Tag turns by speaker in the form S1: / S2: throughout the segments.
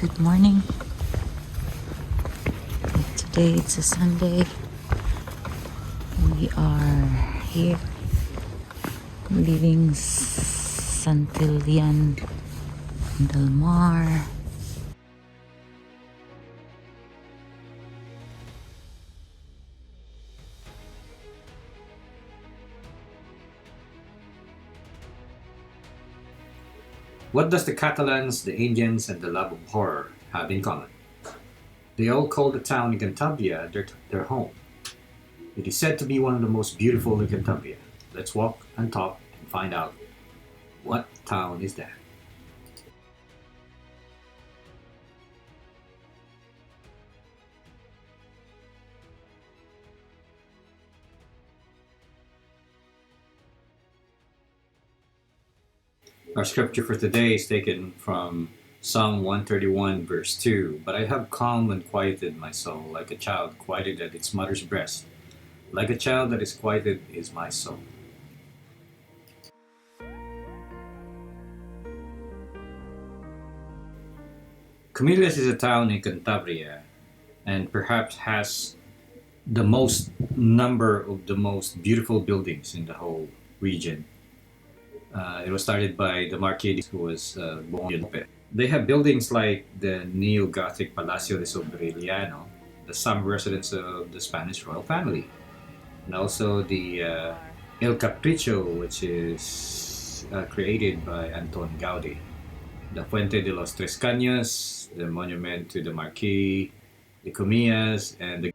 S1: Good morning. Today it's a Sunday. We are here leaving Santillana del Mar.
S2: What does the Catalans, the Indians, and the love of horror have in common? They all call the town in Cantabria their home. It is said to be one of the most beautiful in Cantabria. Let's walk and talk and find out what town is that. Our scripture for today is taken from Psalm 131, verse 2. But I have calmed and quieted my soul, like a child quieted at its mother's breast. Like a child that is quieted is my soul. Comillas is a town in Cantabria and perhaps has the most number of the most beautiful buildings in the whole region. It was started by the Marquis who was born in Lope. They have buildings like the neo-Gothic Palacio de Sobrillano, the summer residence of the Spanish royal family, and also the El Capricho, which is created by Anton Gaudi, the Fuente de los Tres Caños, the monument to the Marquis, the Comillas, and the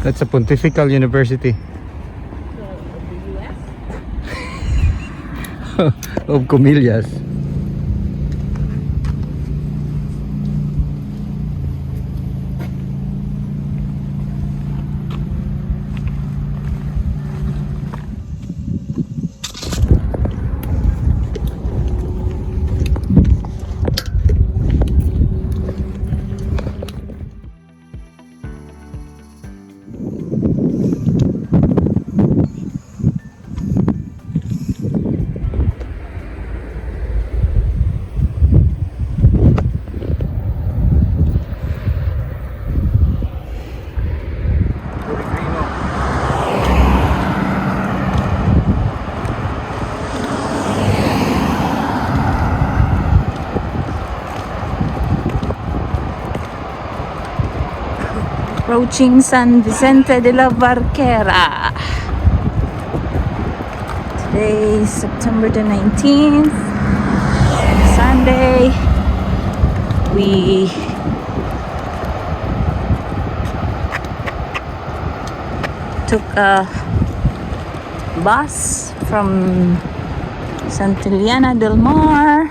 S2: That's a Pontifical University of Comillas.
S1: Approaching San Vicente de la Barquera. Today is September the 19th, Sunday. We took a bus from Santillana del Mar.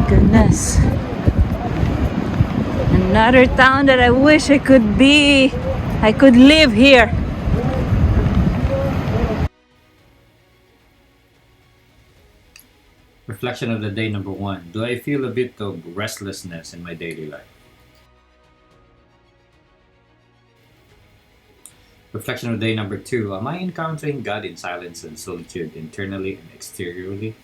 S1: Goodness, another town that I wish I could live here.
S2: Reflection of the day number 1. Do I feel a bit of restlessness in my daily life? Reflection of the day number 2. Am I encountering God in silence and solitude internally and exteriorly?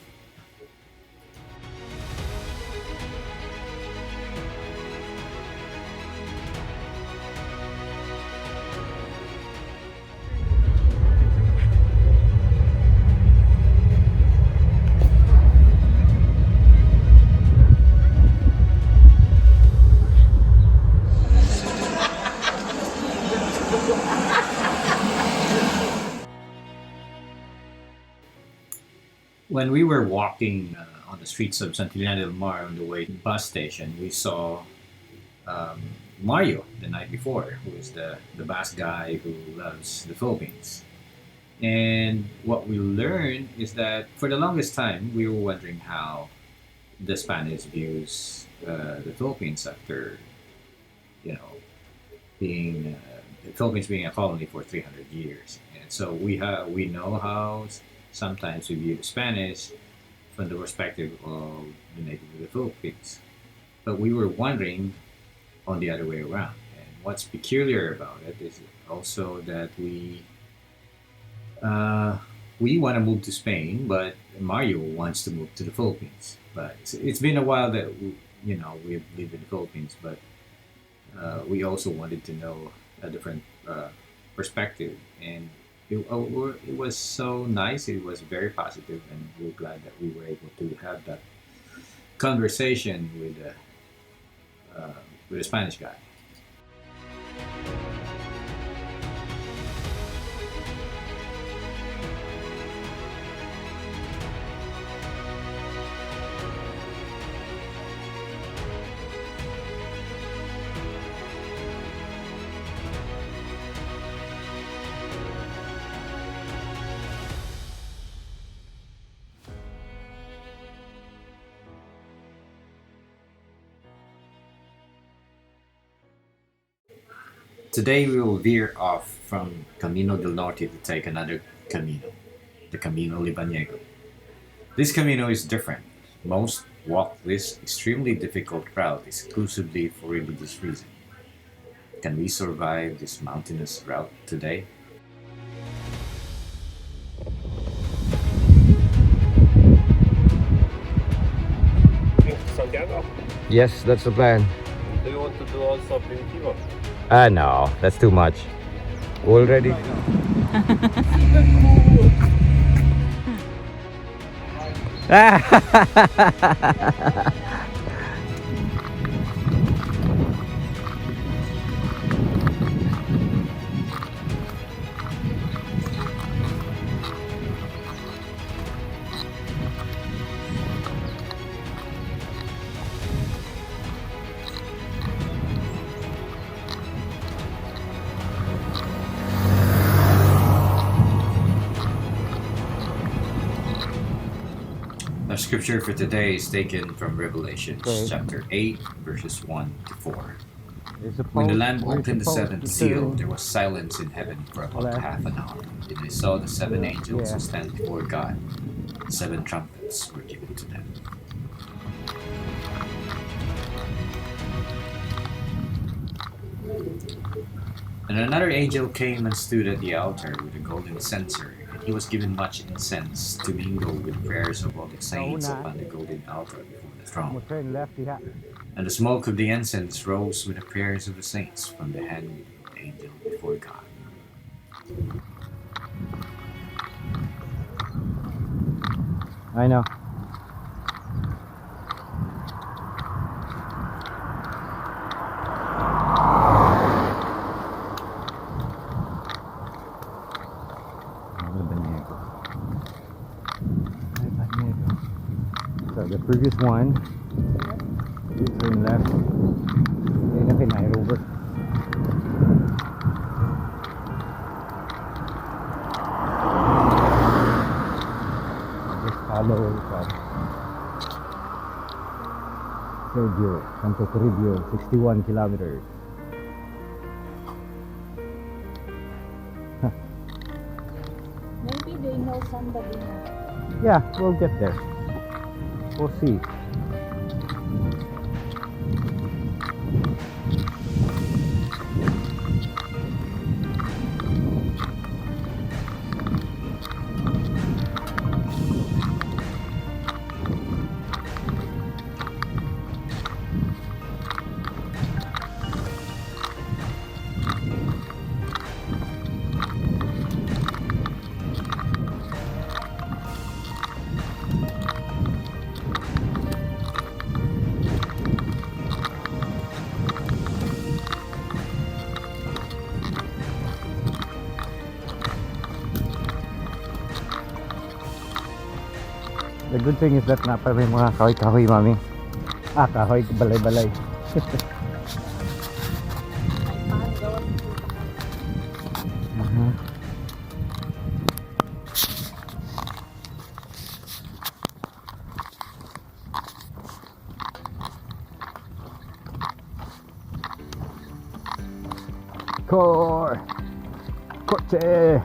S2: when we were walking on the streets of Santillana del Mar on the way to the bus station, we saw um, Mario the night before, who is the bus guy who loves the Philippines. And what we learned is that for the longest time, we were wondering how the Spanish views the Philippines after, you know, being the Philippines being a colony for 300 years. And so we know how sometimes we view the Spanish from the perspective of the native of the Philippines. But we were wondering on the other way around. And what's peculiar about it is also that we want to move to Spain, but Mario wants to move to the Philippines. But it's been a while that we've lived in the Philippines, but we also wanted to know a different perspective, and it was so nice. It was very positive, and we're glad that we were able to have that conversation with a Spanish guy. Today we will veer off from Camino del Norte to take another Camino, the Camino Lebaniego. This Camino is different. Most walk this extremely difficult route exclusively for religious reasons. Can we survive this mountainous route today?
S3: Santiago?
S4: Yes, that's the plan.
S3: Do you want to do also Primitivo?
S4: No, that's too much. Already.
S2: Our scripture for today is taken from Revelation
S4: Okay.
S2: chapter 8, verses 1 to 4.
S4: We're
S2: When the
S4: supposed-
S2: Lamb
S4: we're
S2: opened the
S4: supposed
S2: seventh
S4: to
S2: seal,
S4: turn-
S2: there was silence in heaven for about
S4: Left.
S2: half an hour. And I saw the seven
S4: Yeah,
S2: angels
S4: yeah.
S2: who stand before God. 7 trumpets were given to them. And another angel came and stood at the altar with a golden censer, and he was given much incense to mingle with prayers of all the saints upon the golden altar before the throne.
S4: turn left, yeah.
S2: And the smoke of the incense rose with the prayers of the saints from the hand of the angel before God.
S4: I know. So the previous one, you turn left. Then natin ay over. Just follow Sergio, Santo Toribio, 61 kilometers.
S1: Maybe they know somebody now.
S4: Yeah, we'll get there. We'll see. The good thing is that napa may mga kahoy-kahoy, mami. Kahoy, balay-balay. Kotse!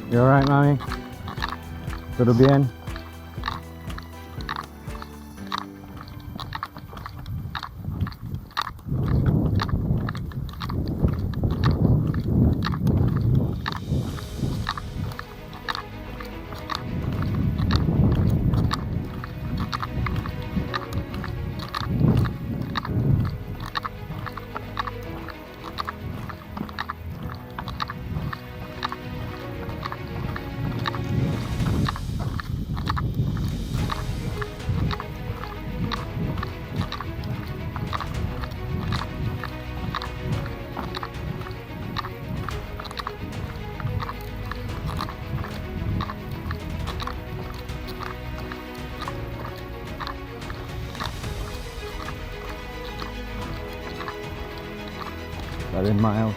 S4: You alright, mami? ¿Todo bien? In miles.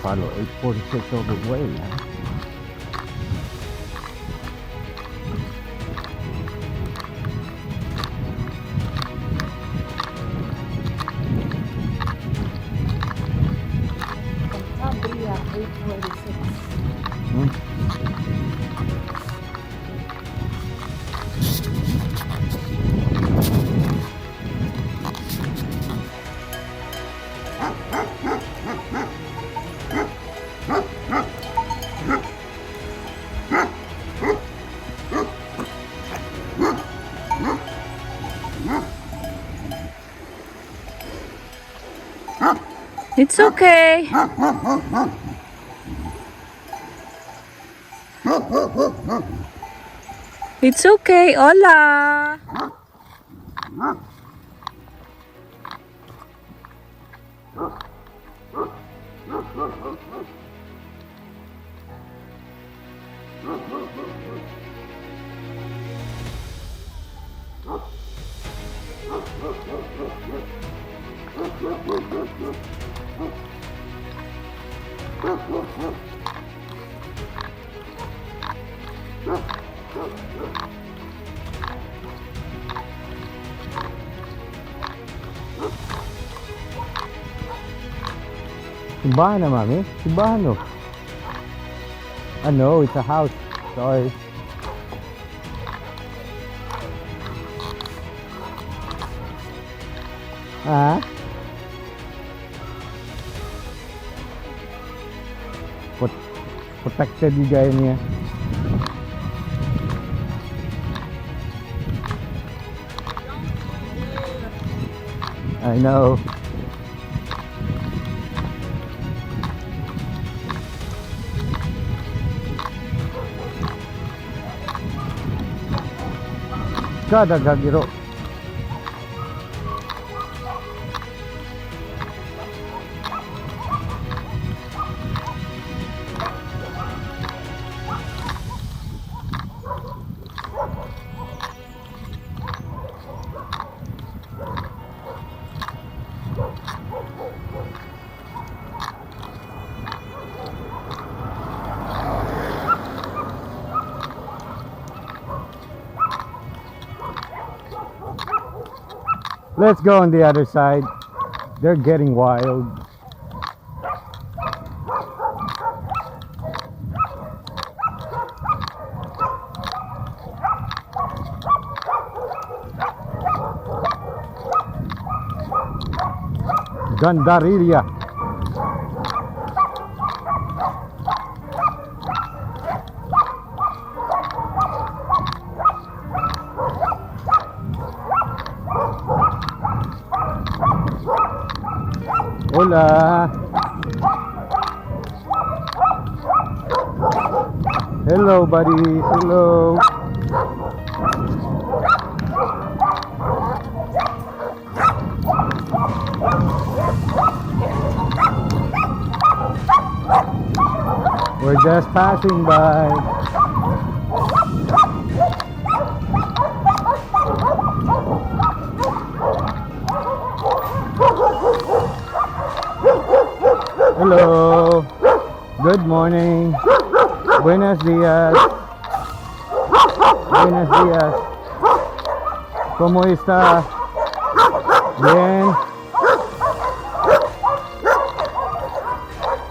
S4: Follow 846 all the way, huh?
S1: Cantabria 826. It's okay. It's okay. Hola.
S4: Simbahan na, mami? Simbahan, no? No, it's a house. Sorry. What protected yung gaya niya. I know. Kada gagiro. Let's go on the other side. They're getting wild. Gandarilya. Hola. Hello, buddy. Hello. We're just passing by. Hello. Good morning. Buenos días. Buenos días. ¿Cómo está? Bien.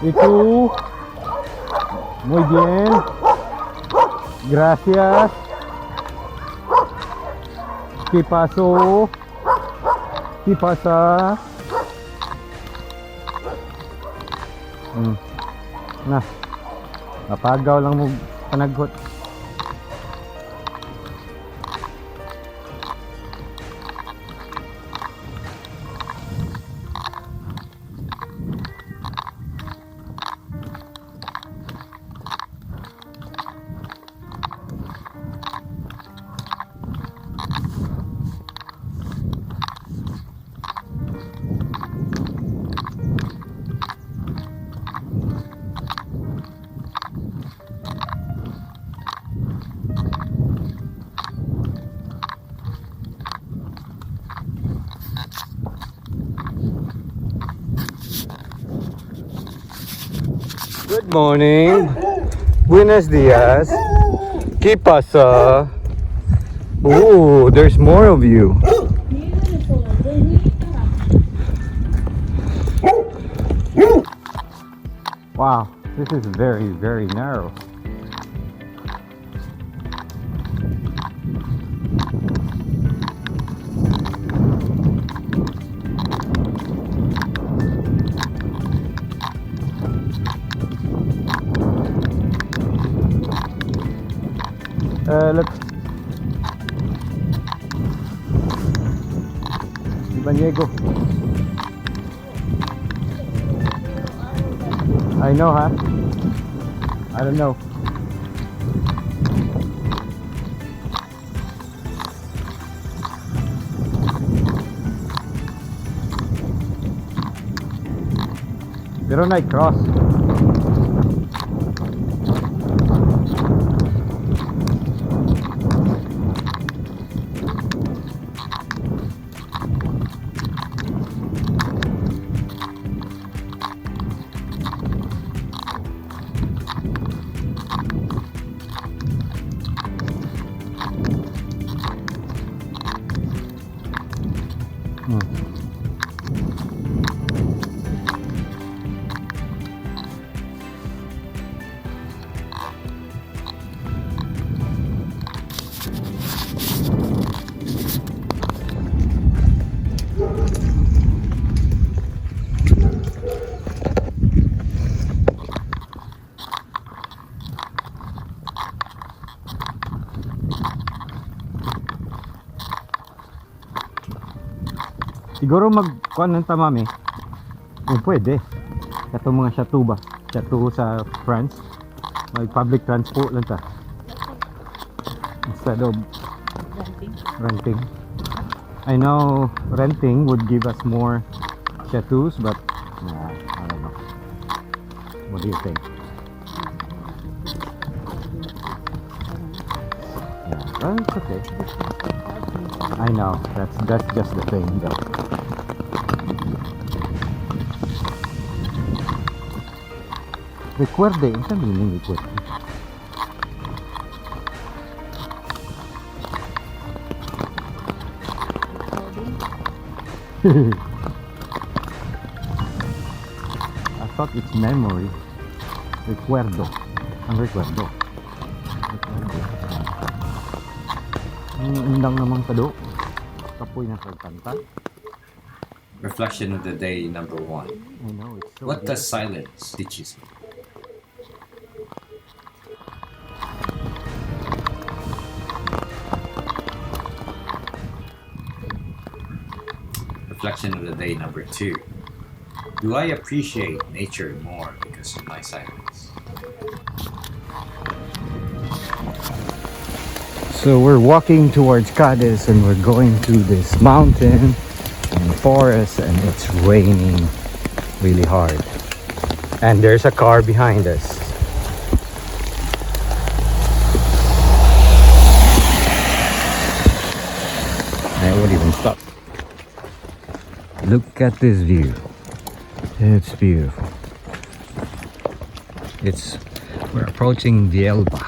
S4: ¿Y tú? Muy bien. Gracias. ¿Qué pasó? ¿Qué pasa? Na. Napagaw lang mo panagot. Good morning. Buenos días. ¿Qué pasa? Oh, there's more of you. Wow, this is very, very narrow. Let's Lebaniego. I know, huh? I don't know. Pero na cross. Siguro magkuhan ng tamami. Pwede. Katong mga chateau ba? Chateau sa France. May public transport lang ta. Instead of renting. I know renting would give us more chateaus, but nah, I don't know. What do you think? Yeah, well, it's okay. I know, that's just the thing though. Recuerde, ¿qué meaning recuerde? I thought it's memory. Recuerdo. Ang recuerdo. Ang undang namang kado. Kapoy na pagkanta.
S2: Reflection of the day number 1.
S4: I know, it's so
S2: What does
S4: beautiful.
S2: silence teaches me? Reflection of the day number 2. Do I appreciate nature more because of my silence?
S4: So we're walking towards Cades and we're going through this mountain and forest and it's raining really hard. And there's a car behind us. I won't even stop. Look at this view. It's beautiful. We're approaching the Elba.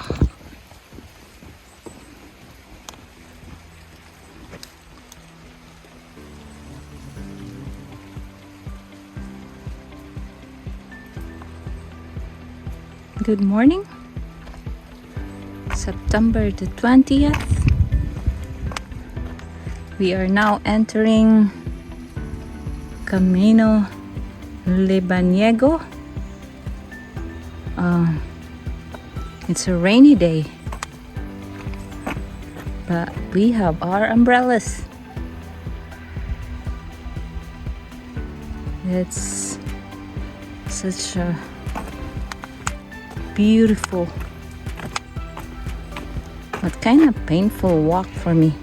S1: Good morning. September the 20th. We are now entering Camino Lebaniego. It's a rainy day, but we have our umbrellas. It's such a beautiful but kind of painful walk for me.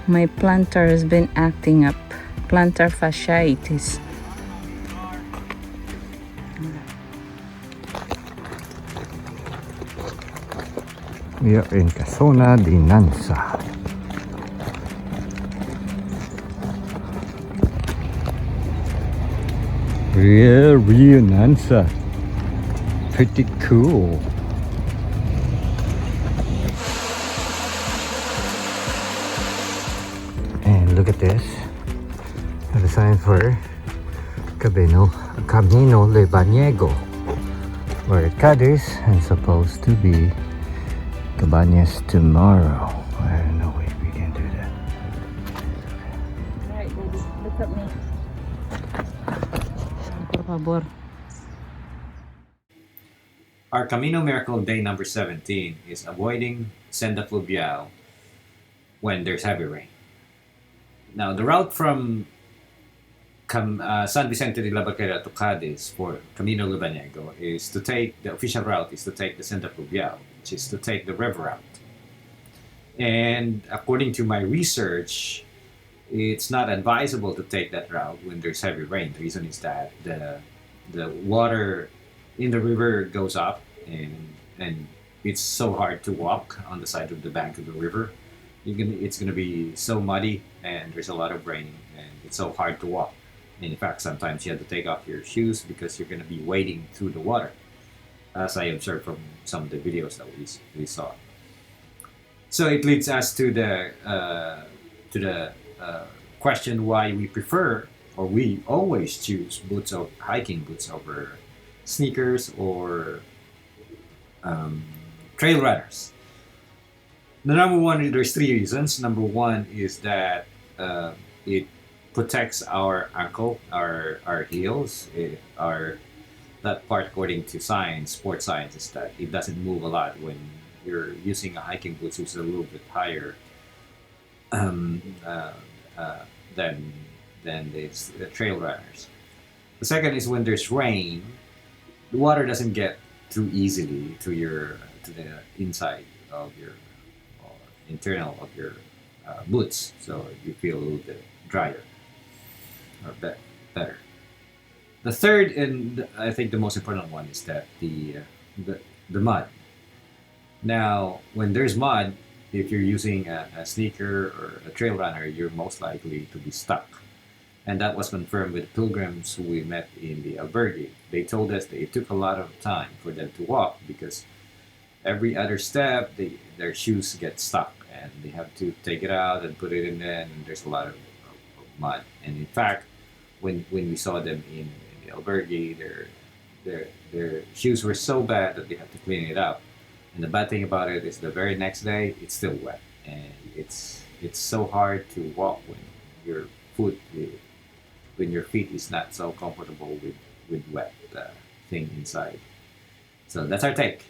S1: My plantar has been acting up. Plantar fasciitis.
S4: We are in Casona di Nansa. Real Nansa. Pretty cool. And look at this. The sign for Camino Lebaniego. We're at Cades and supposed to be Cabañas tomorrow. I don't know if we can do that.
S1: Alright, baby, look at me. Por favor.
S2: Our Camino Miracle day number 17 is avoiding senda fluvial when there's heavy rain. Now, the route from San Vicente de la Barquera to Cades for Camino Lebaniego is to take, the official route is to take the senda fluvial, which is to take the river route. And according to my research, it's not advisable to take that route when there's heavy rain. The reason is that the water in the river goes up and it's so hard to walk on the side of the bank of the river. It's going to be so muddy and there's a lot of rain and it's so hard to walk. And in fact, sometimes you have to take off your shoes because you're going to be wading through the water, as I observed from some of the videos that we saw. So it leads us to the question why we prefer, or we always choose hiking boots over sneakers or trail runners. The number one, there's 3 reasons. Number one is that it protects our ankle, our heels, that part according to science, sports science, is that it doesn't move a lot when you're using a hiking boots, which is a little bit higher than the trail runners. The second is when there's rain, the water doesn't get through easily to the inside of your or internal of your boots, so you feel a little bit drier or better. The third, and I think the most important one, is that the mud. Now, when there's mud, if you're using a sneaker or a trail runner, you're most likely to be stuck. And that was confirmed with pilgrims who we met in the albergue. They told us that it took a lot of time for them to walk because every other step, their shoes get stuck and they have to take it out and put it in there, and there's a lot of mud. And in fact, when we saw them in the albergue, their shoes were so bad that they had to clean it up. And the bad thing about it is the very next day it's still wet, and it's so hard to walk when your foot when your feet is not so comfortable with wet thing inside. So that's our take.